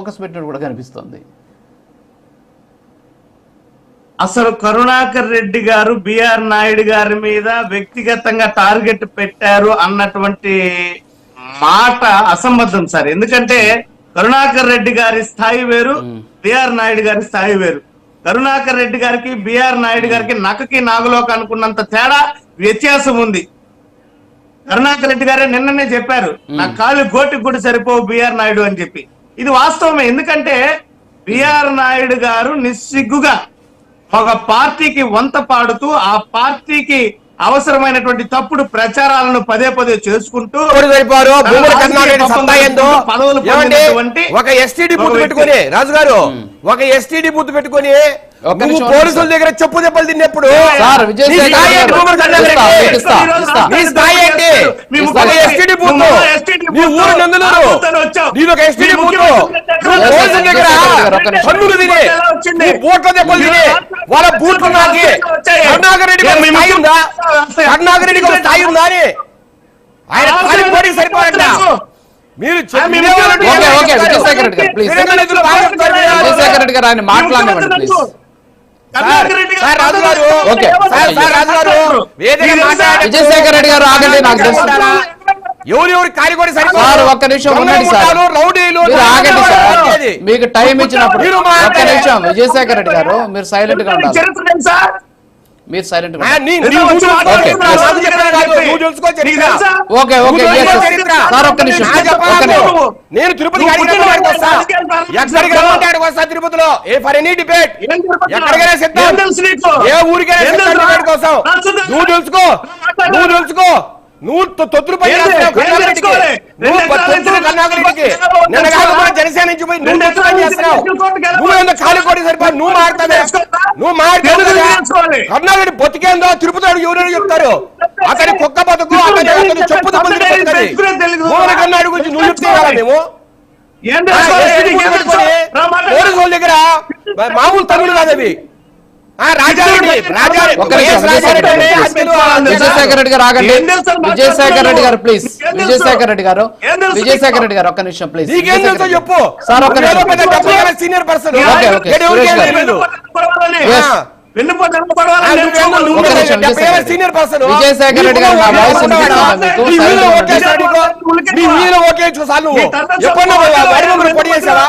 Focus పెట్టినట్టు కూడా కనిపిస్తుంది. అసలు కరుణాకర్ రెడ్డి గారు బిఆర్ నాయుడు గారి మీద వ్యక్తిగతంగా టార్గెట్ పెట్టారు అన్నటువంటి మాట అసంబద్ధం సార్. ఎందుకంటే కరుణాకర్ రెడ్డి గారి స్థాయి వేరు, బిఆర్ నాయుడు గారి స్థాయి వేరు. కరుణాకర్ రెడ్డి గారికి బిఆర్ నాయుడు గారికి నక్కకి నాగులోకి అనుకున్నంత తేడా వ్యత్యాసం ఉంది. కరుణాకర్ రెడ్డి గారే నిన్ననే చెప్పారు, నా కాళ్ళు గోటికి కూడా సరిపోవు బిఆర్ నాయుడు అని చెప్పి. ఇది వాస్తవమే. ఎందుకంటే బిఆర్ నాయుడు గారు నిస్సిగ్గుగా ఒక పార్టీకి వంత పాడుతూ ఆ పార్టీకి అవసరమైనటువంటి తప్పుడు ప్రచారాలను పదే పదే చేసుకుంటూ ఒక ఎస్టీడీ బూత్ పెట్టుకుని రాజు గారు ఒక ఎస్టీడీ బూత్ పెట్టుకుని పోలీసుల దగ్గర చెప్పు దెబ్బలు తిన్నప్పుడు బూట్ల దెబ్బలు తిని వాళ్ళ బూట్లు నాకి కరుణాకర్ రెడ్డి కరుణాకర్ రెడ్డి స్థాయి ఉందా అని ఆయన పోటీ సరిపోయట. మీరు విజయశేఖర్ రెడ్డి గారు ఆయన మాట్లాడనివ్వండి ప్లీజ్. విజయశేఖర్ రెడ్డి గారు ఆగండి, నాకు తెలుసు. ఎవరెవరి కారిగోడి సార్ ఒక్క నిమిషం ఉండండి సార్, ఆగండి సార్, మీకు టైం ఇచ్చినప్పుడు ఒక్క నిమిషం. విజయశేఖర్ రెడ్డి గారు మీరు సైలెంట్ గా ఉండాలి, మీరు సైలెంట్ గా. ఓకే ఓకే సార్ ఒక్క నిమిషం. నేను తిరుపతి తిరుపతిలో ఫర్ ఎనీ డిబేట్ ఎక్కడికైనా సిద్ధం, ఏ ఊరికైనా డిబేట్ కోసం. నువ్వు తెలుసుకో నువ్వు తొత్తులు పని జనసేన నుంచి పోయి నువ్వు తొత్తు పని చేస్తున్నావు. నువ్వు ఖాళీ కొట్టి సరిపోయి నువ్వు మారుతావే, నువ్వు మారుతావు. కర్ణాకర్ బతికేందో తిరుపతి ఎవరైనా చెప్తారు, అతని కుక్క బతుకు అతని చెప్పు కర్ణాడు గురించి నువ్వు చెప్తే మేము పోలీసుల దగ్గర మామూలు తమ్ముడు కాదు అవి. విజయశేఖర్ రెడ్డి గారు ఆగండి, విజయశేఖర్ రెడ్డి గారు ప్లీజ్. విజయశేఖర్ రెడ్డి గారు ఒక్క నిమిషం ప్లీజ్. చెప్పు సార్ ఒక్క నిమిషం. Senior person senior person Vijayasekhar Reddy గారు నా వాయిస్ ఓకే చూసాను. ఎప్పుడు పొడి చేసావా